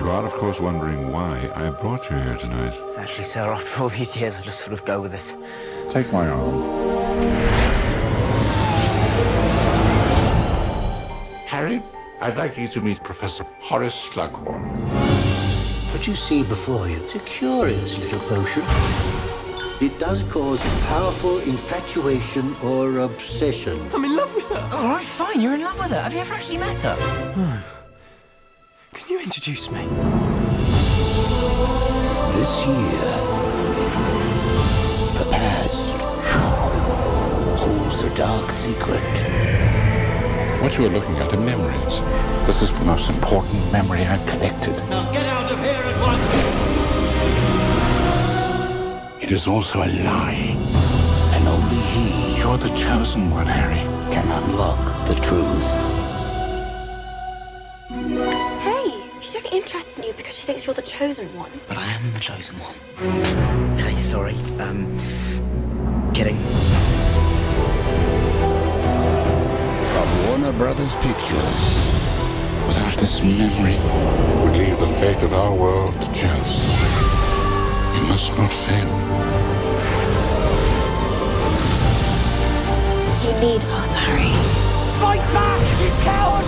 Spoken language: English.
You are, of course, wondering why I brought you here tonight. Actually, sir, after all these years, I just sort of go with it. Take my arm. Harry, I'd like you to meet Professor Horace Slughorn. What you see before you is a curious little potion. It does cause powerful infatuation or obsession. I'm in love with her. All right, fine, you're in love with her. Have you ever actually met her? No. Can you introduce me? This year, the past holds a dark secret. What you are looking at are memories. This is the most important memory I've collected. Now get out of here at once! It is also a lie. And only he You're the chosen one, Harry. can unlock the truth. Hey, she's only interested in you because she thinks you're the chosen one. But I am the chosen one. Okay, sorry. Kidding. From Warner Brothers Pictures. Without this memory, we leave the fate of our world to chance. We must not fail. You need us, Harry. Fight back, you coward!